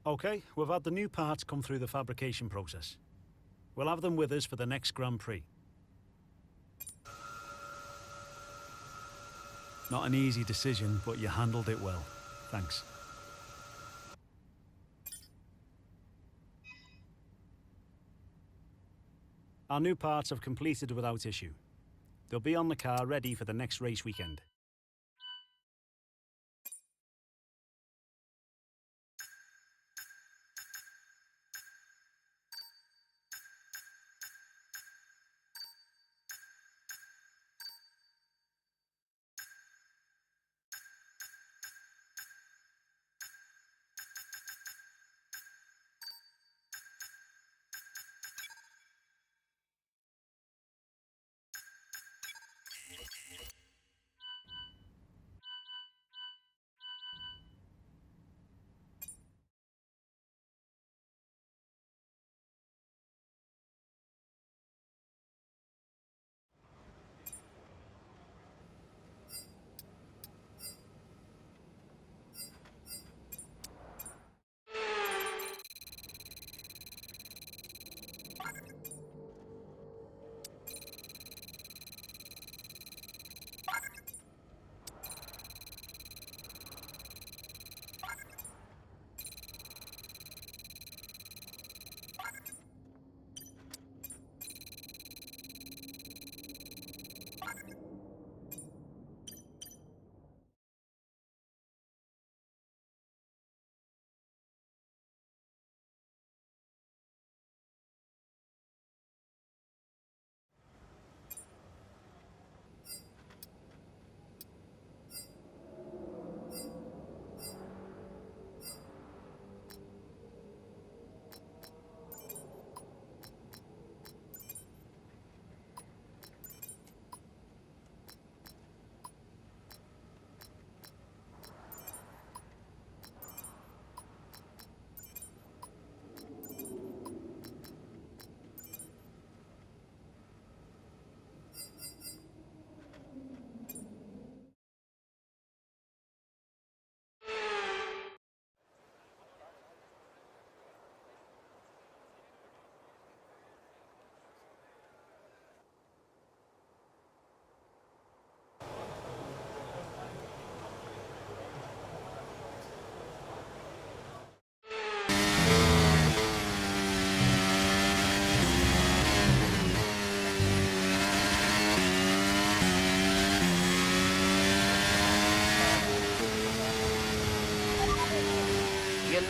Okay, we've had the new parts come through the fabrication process. We'll have them with us for the next Grand Prix. Not an easy decision, but you handled it well. Thanks. Our new parts have completed without issue. They'll be on the car ready for the next race weekend.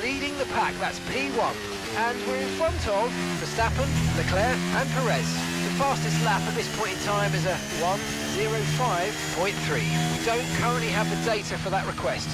Leading the pack, that's P1, and we're in front of Verstappen, Leclerc and Perez. The fastest lap at this point in time is a 1:05.3. We don't currently have the data for that request.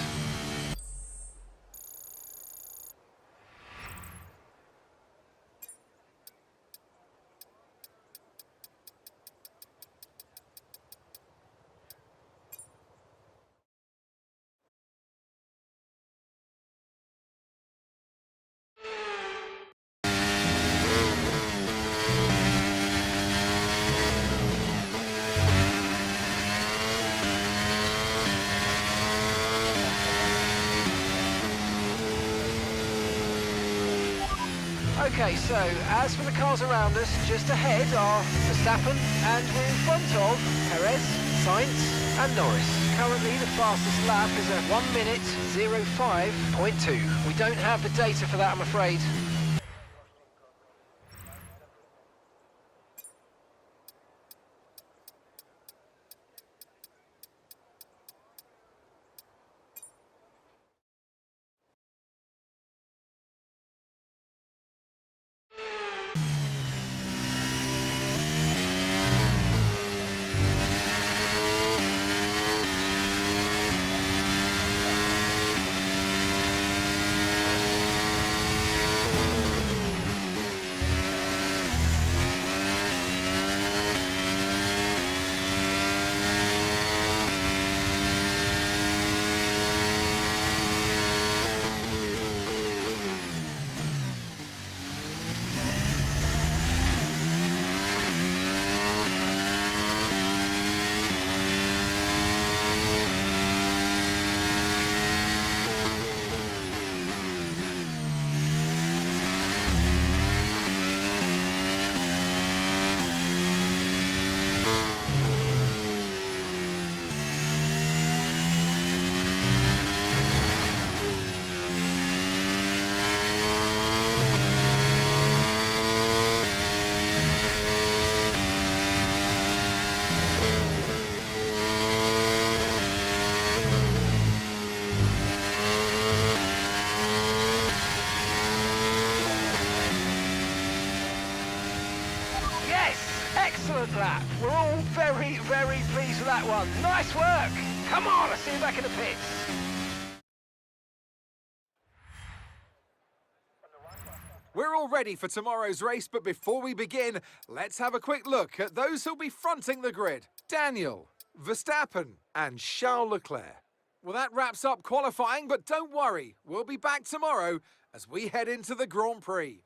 Okay, so as for the cars around us, just ahead are Verstappen, and we're in front of Perez, Sainz and Norris. Currently the fastest lap is a 1:05.2. We don't have the data for that, I'm afraid. excellent lap. We're all very, very pleased with that one. Nice work. Come on, I'll see you back in the pits. We're all ready for tomorrow's race, but before we begin, let's have a quick look at those who'll be fronting the grid. Daniel, Verstappen and Charles Leclerc. Well, that wraps up qualifying, but don't worry, we'll be back tomorrow as we head into the Grand Prix.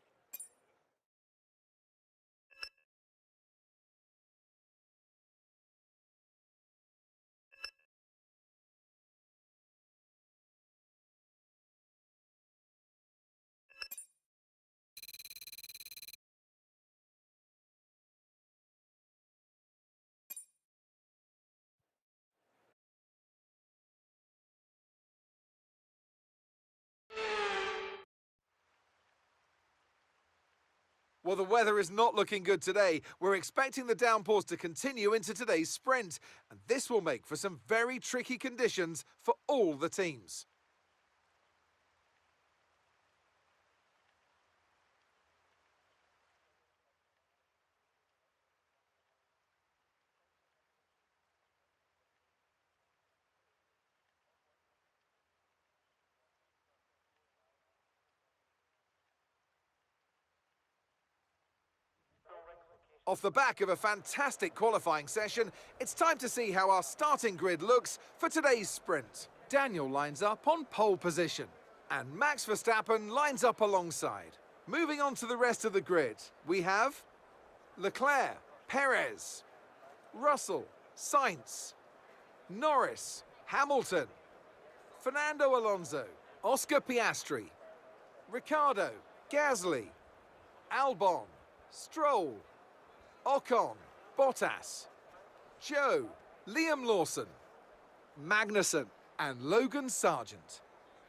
Well, the weather is not looking good today. We're expecting the downpours to continue into today's sprint, and this will make for some very tricky conditions for all the teams. Off the back of a fantastic qualifying session, it's time to see how our starting grid looks for today's sprint. Daniel lines up on pole position, and Max Verstappen lines up alongside. Moving on to the rest of the grid, we have Leclerc, Perez, Russell, Sainz, Norris, Hamilton, Fernando Alonso, Oscar Piastri, Ricciardo, Gasly, Albon, Stroll, Ocon, Bottas, Joe, Liam Lawson, Magnussen and Logan Sargent.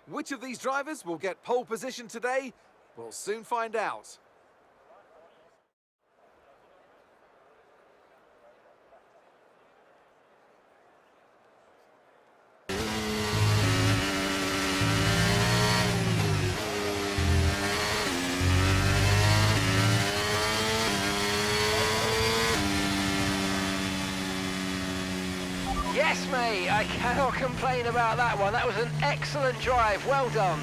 Which of these drivers will get pole position today? We'll soon find out. Yes, mate, I cannot complain about that one. That was an excellent drive. Well done.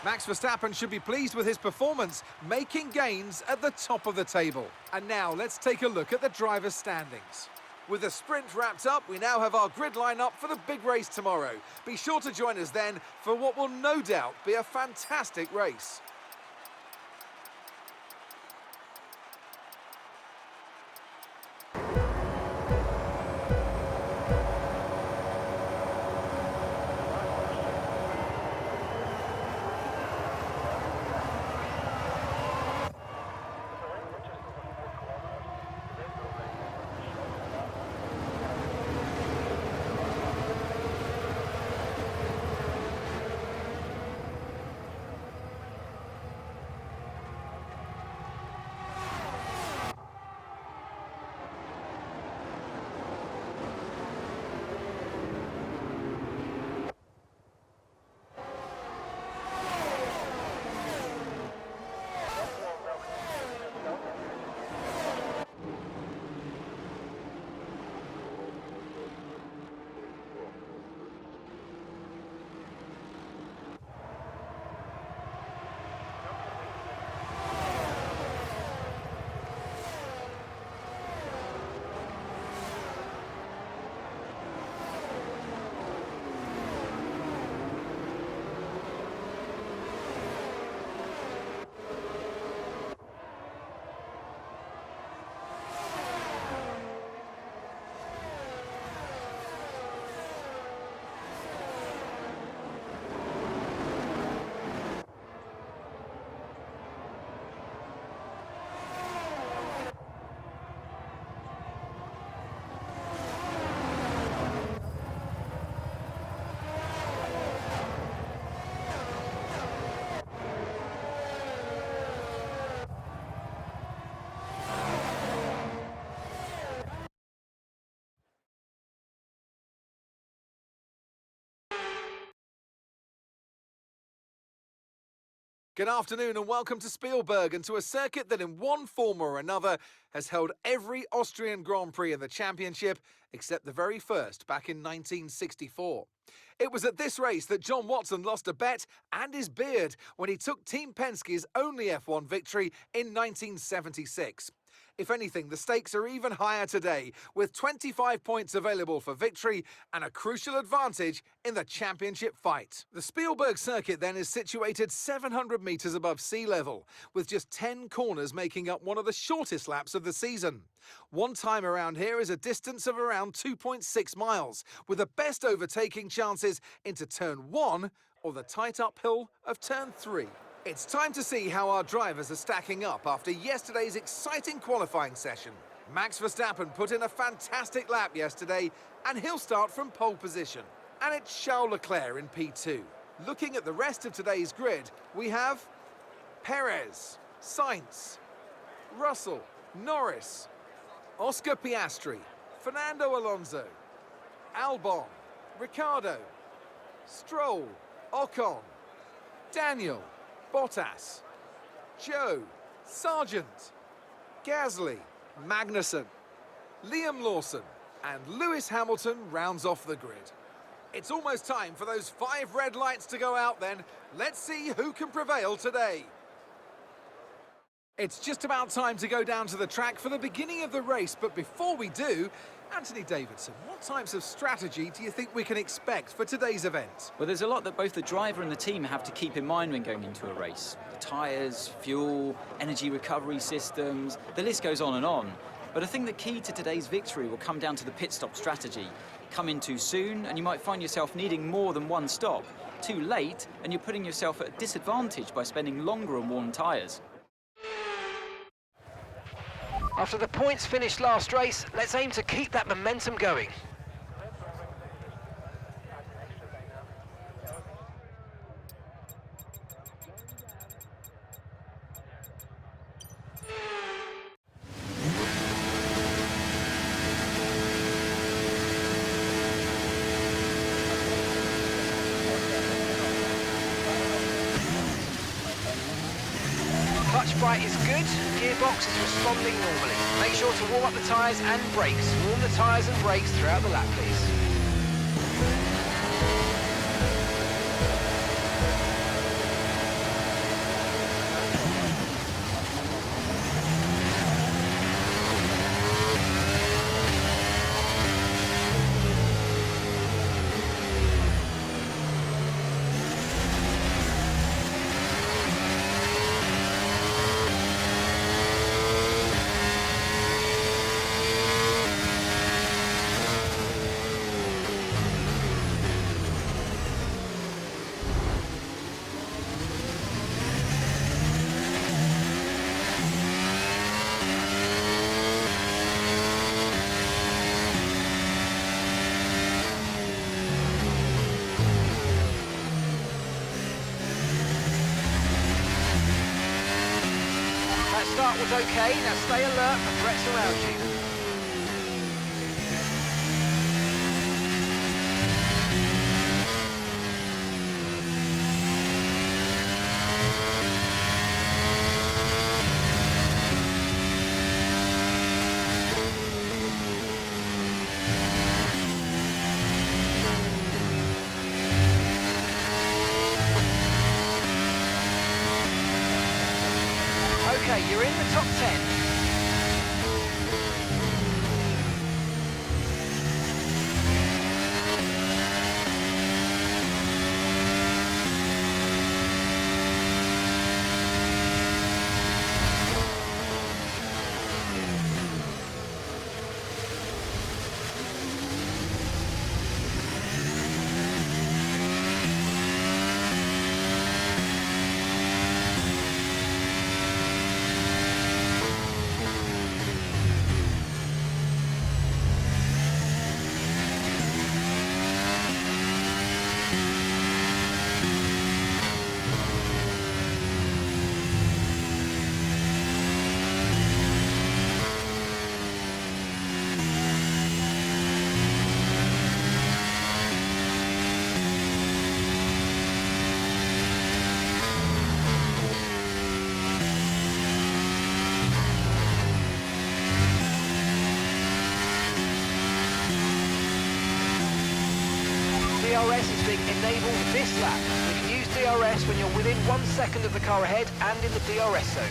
Max Verstappen should be pleased with his performance, making gains at the top of the table. And now let's take a look at the drivers' standings. With the sprint wrapped up, we now have our grid line up for the big race tomorrow. Be sure to join us then for what will no doubt be a fantastic race. Good afternoon and welcome to Spielberg and to a circuit that in one form or another has held every Austrian Grand Prix in the championship except the very first back in 1964. It was at this race that John Watson lost a bet and his beard when he took Team Penske's only F1 victory in 1976. If anything, the stakes are even higher today, with 25 points available for victory and a crucial advantage in the championship fight. The Spielberg circuit then is situated 700 metres above sea level, with just 10 corners making up one of the shortest laps of the season. One time around here is a distance of around 2.6 miles, with the best overtaking chances into turn 1 or the tight uphill of turn 3. It's time to see how our drivers are stacking up after yesterday's exciting qualifying session. Max Verstappen put in a fantastic lap yesterday, and he'll start from pole position. And it's Charles Leclerc in P2. Looking at the rest of today's grid, we have Perez, Sainz, Russell, Norris, Oscar Piastri, Fernando Alonso, Albon, Ricciardo, Stroll, Ocon, Daniel, Bottas, Joe, Sargent, Gasly, Magnussen, Liam Lawson, and Lewis Hamilton rounds off the grid. It's almost time for those 5 red lights to go out then. Let's see who can prevail today. It's just about time to go down to the track for the beginning of the race, but before we do, Anthony Davidson, what types of strategy do you think we can expect for today's event? Well, there's a lot that both the driver and the team have to keep in mind when going into a race. The tyres, fuel, energy recovery systems, the list goes on and on. But I think the key to today's victory will come down to the pit stop strategy. Come in too soon and you might find yourself needing more than one stop. Too late and you're putting yourself at a disadvantage by spending longer on worn tyres. After the points finished last race, let's aim to keep that momentum going. Clutch bite is good, gearbox is responding normally. Make sure to warm up the tyres and brakes. Warm the tyres and brakes throughout the lap, please. Start was okay, now stay alert for threats around you. Okay, you're in the top 10. DRS is being enabled this lap. You can use DRS when you're within 1 second of the car ahead and in the DRS zone.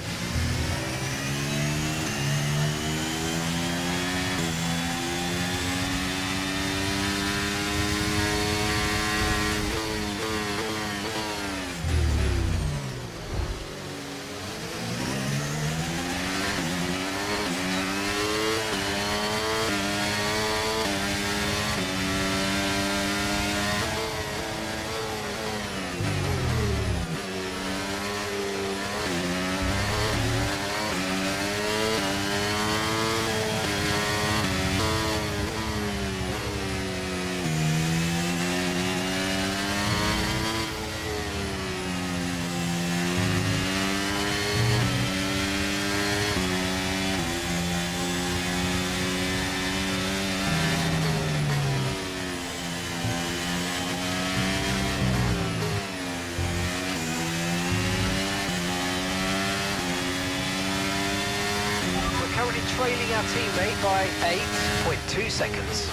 Currently trailing our teammate by 8.2 seconds.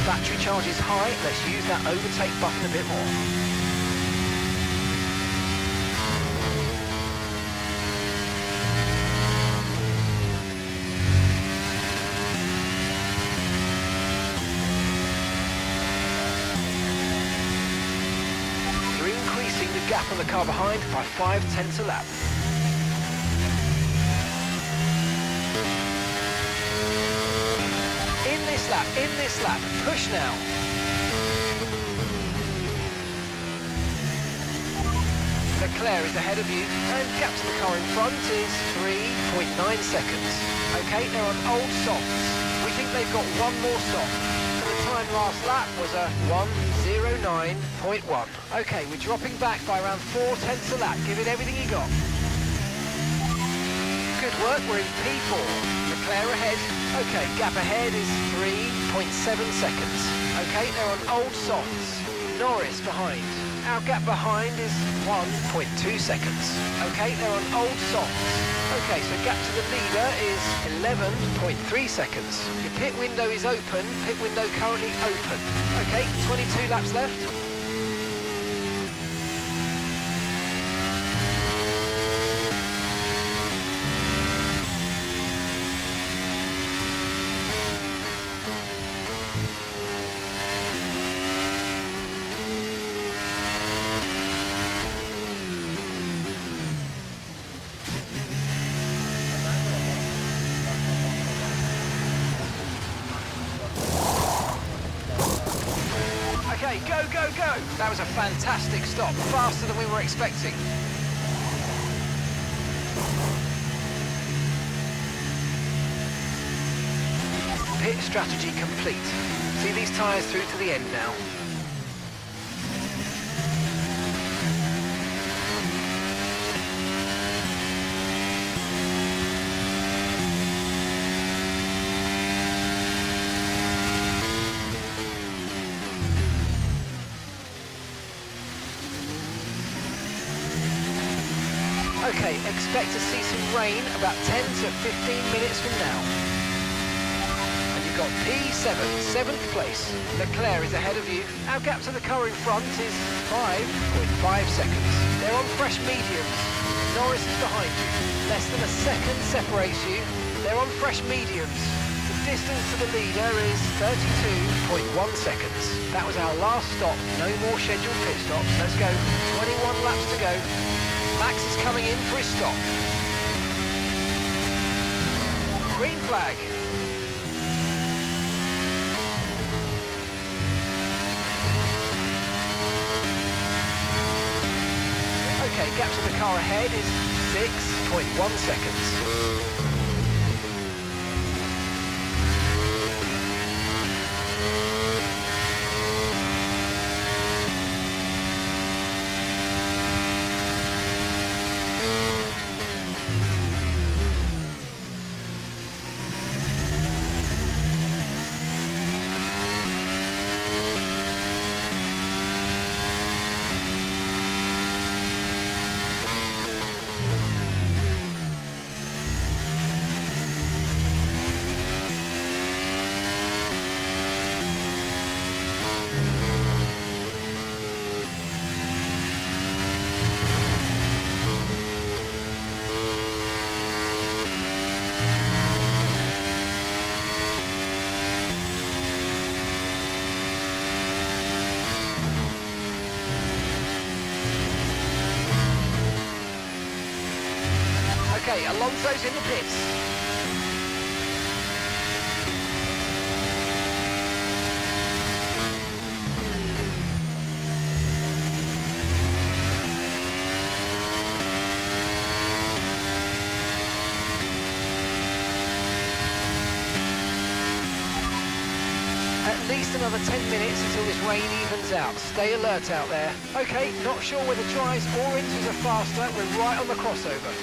Battery charge is high, let's use that overtake button a bit more. You're increasing the gap on the car behind by 0.5 a lap. In this lap, push now. Leclerc is ahead of you, and gap to the car in front is 3.9 seconds. Okay, they're on old softs. We think they've got one more soft. And the time last lap was a 1:09.1. Okay, we're dropping back by around 0.4 a lap. Give it everything you got. Good work, we're in P4. Leclerc ahead. Okay, gap ahead is 3.7 seconds. Okay, they're on old softs. Norris behind. Our gap behind is 1.2 seconds. Okay, they're on old softs. Okay, so gap to the leader is 11.3 seconds. Your pit window is open, pit window currently open. Okay, 22 laps left. Okay, go, go, go! That was a fantastic stop, faster than we were expecting. pit strategy complete. See these tyres through to the end now. Okay, expect to see some rain about 10 to 15 minutes from now. And you've got P7, 7th place. Leclerc is ahead of you. Our gap to the car in front is 5.5 seconds. They're on fresh mediums. Norris is behind you. Less than a second separates you. They're on fresh mediums. The distance to the leader is 32.1 seconds. That was our last stop. No more scheduled pit stops. Let's go. 21 laps to go. Max is coming in for his stop. Green flag. Okay, gap to the car ahead is 6.1 seconds. Okay, Alonso's in the pits. At least another 10 minutes until this rain evens out. Stay alert out there. Okay, not sure whether dries or inters are faster. We're right on the crossover.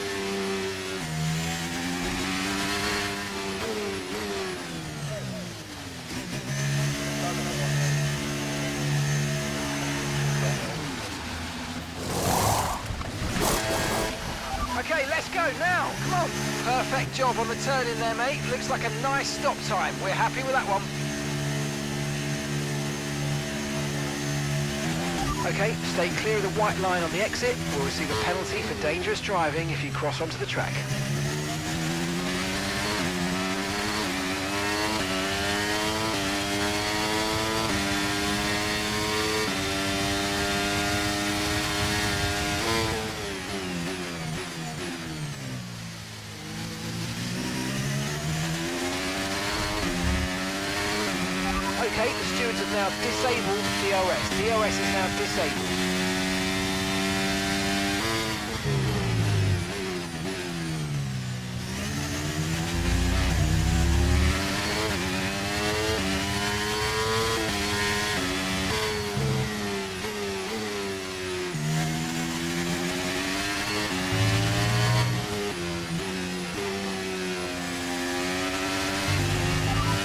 Okay, let's go now. Come on. Perfect job on the turn in there, mate. Looks like a nice stop time. We're happy with that one. Okay, stay clear of the white line on the exit. We'll receive a penalty for dangerous driving if you cross onto the track. Okay, the stewards have now disabled DRS. DRS is now disabled.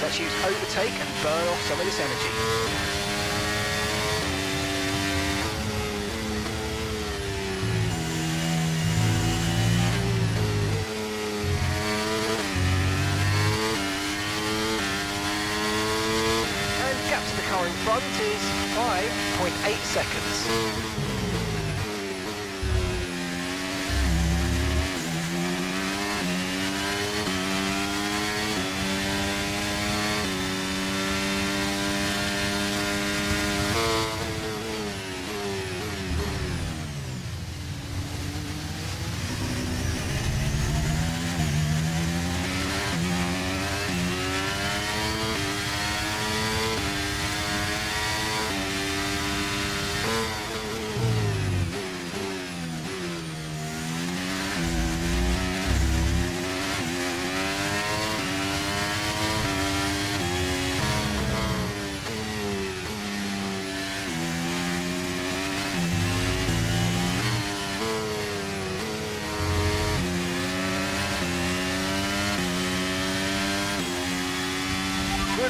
Let's use overtake and burn off some of this energy. And gap to the car in front is 5.8 seconds.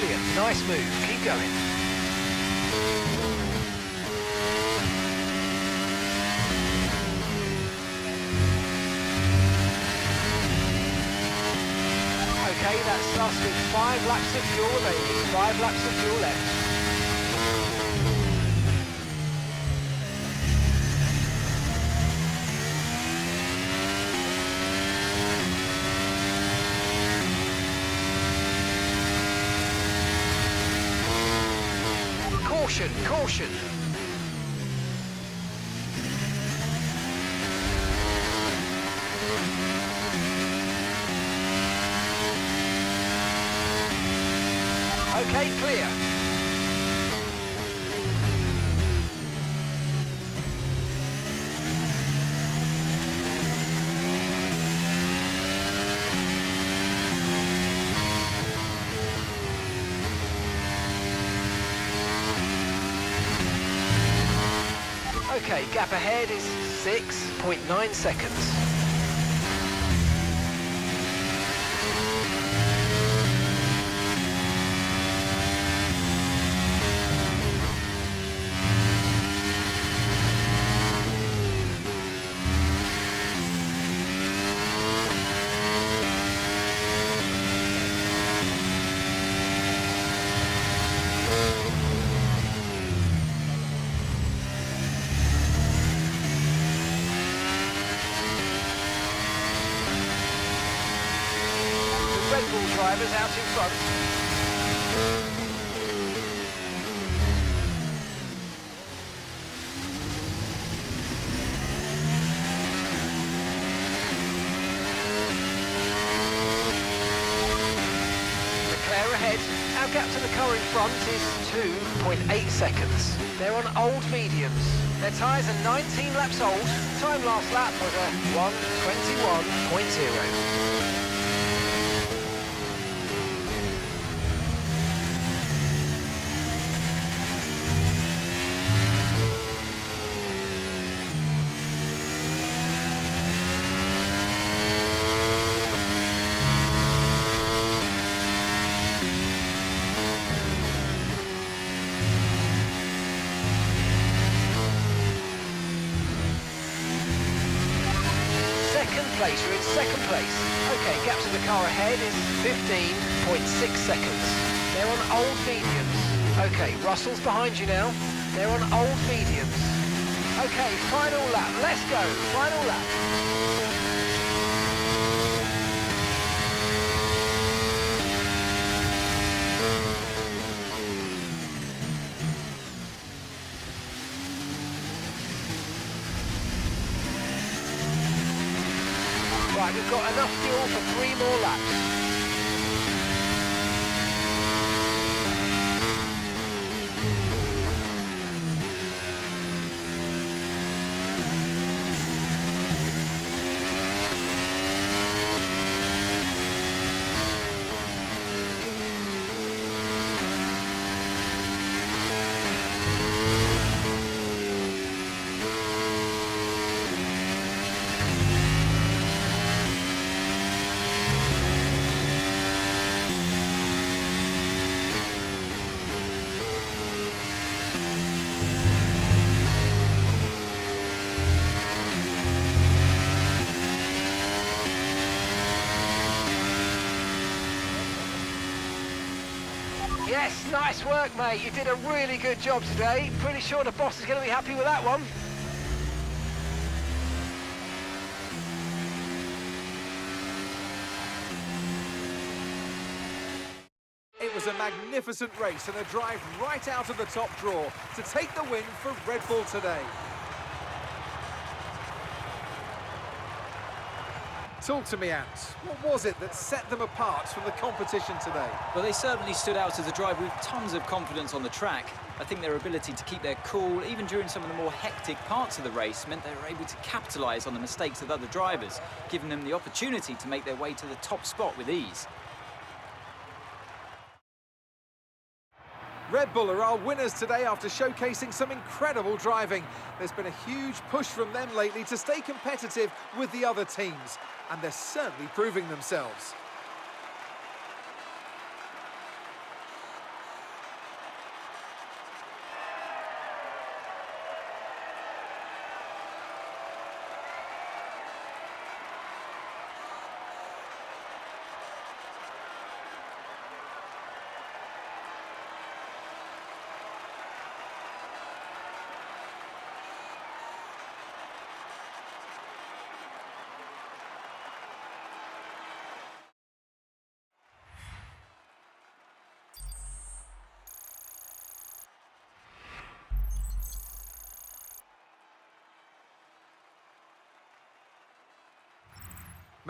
Brilliant, nice move, keep going. Okay, that's us with 5 laps of fuel remaining, 5 laps of fuel left. Caution, caution. Okay, clear. Okay, gap ahead is 6.9 seconds. Drivers out in front. Leclerc ahead. Our gap to the car in front is 2.8 seconds. They're on old mediums. Their tyres are 19 laps old. Time last lap was a 1:21.0. Place, you're in second place. Okay, gap to the car ahead is 15.6 seconds. They're on old mediums. Okay, Russell's behind you now. They're on old mediums. Okay, final lap, let's go, final lap. Right, we've got enough fuel for 3 more laps. Yes, nice work, mate. You did a really good job today. Pretty sure the boss is going to be happy with that one. It was a magnificent race and a drive right out of the top draw to take the win for Red Bull today. Talk to me, Ant. What was it that set them apart from the competition today? Well, they certainly stood out as a driver with tons of confidence on the track. I think their ability to keep their cool, even during some of the more hectic parts of the race, meant they were able to capitalise on the mistakes of other drivers, giving them the opportunity to make their way to the top spot with ease. Red Bull are our winners today after showcasing some incredible driving. There's been a huge push from them lately to stay competitive with the other teams, and they're certainly proving themselves.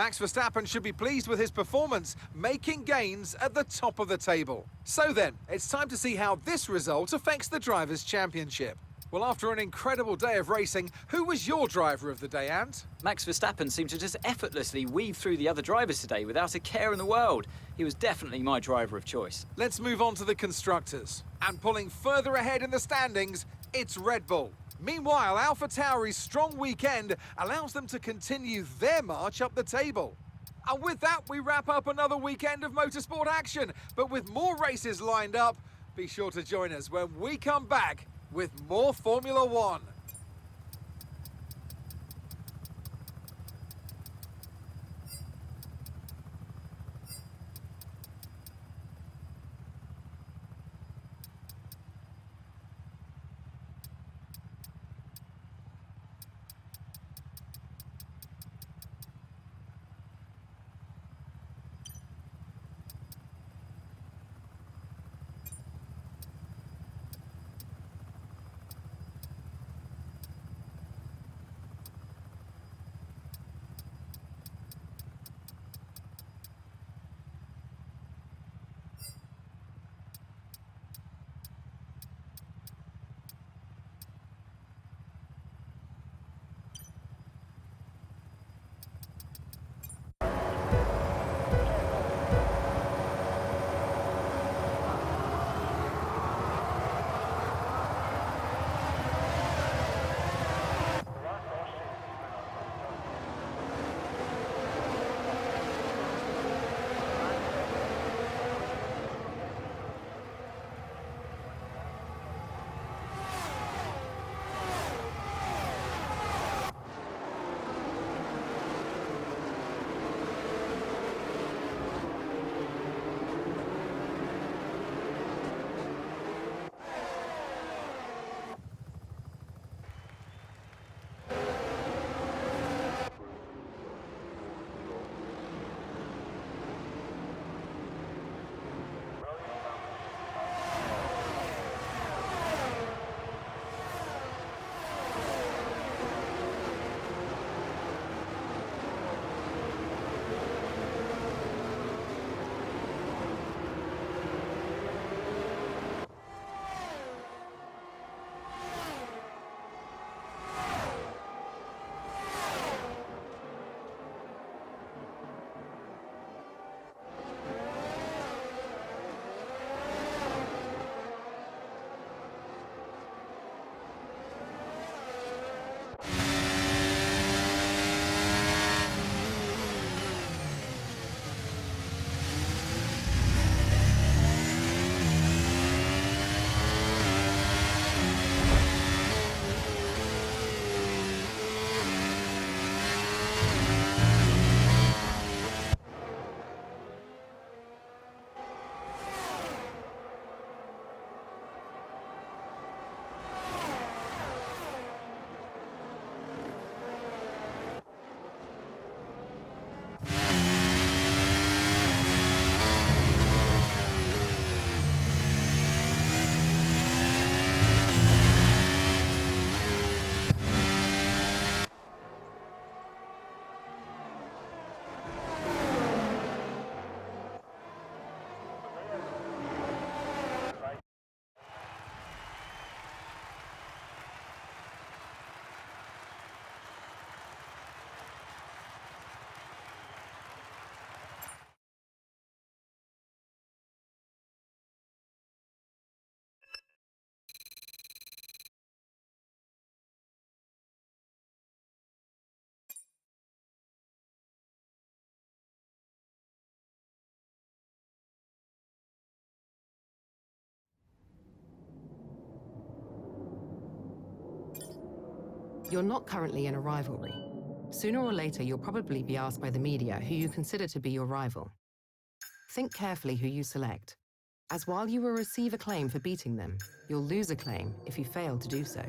Max Verstappen should be pleased with his performance, making gains at the top of the table. So then, it's time to see how this result affects the Drivers' Championship. Well, after an incredible day of racing, who was your driver of the day, Ant? Max Verstappen seemed to just effortlessly weave through the other drivers today without a care in the world. He was definitely my driver of choice. Let's move on to the constructors. And pulling further ahead in the standings, it's Red Bull. Meanwhile, AlphaTauri's strong weekend allows them to continue their march up the table. And with that, we wrap up another weekend of motorsport action. But with more races lined up, be sure to join us when we come back with more Formula One. You're not currently in a rivalry. Sooner or later, you'll probably be asked by the media who you consider to be your rival. Think carefully who you select, as while you will receive acclaim for beating them, you'll lose acclaim if you fail to do so.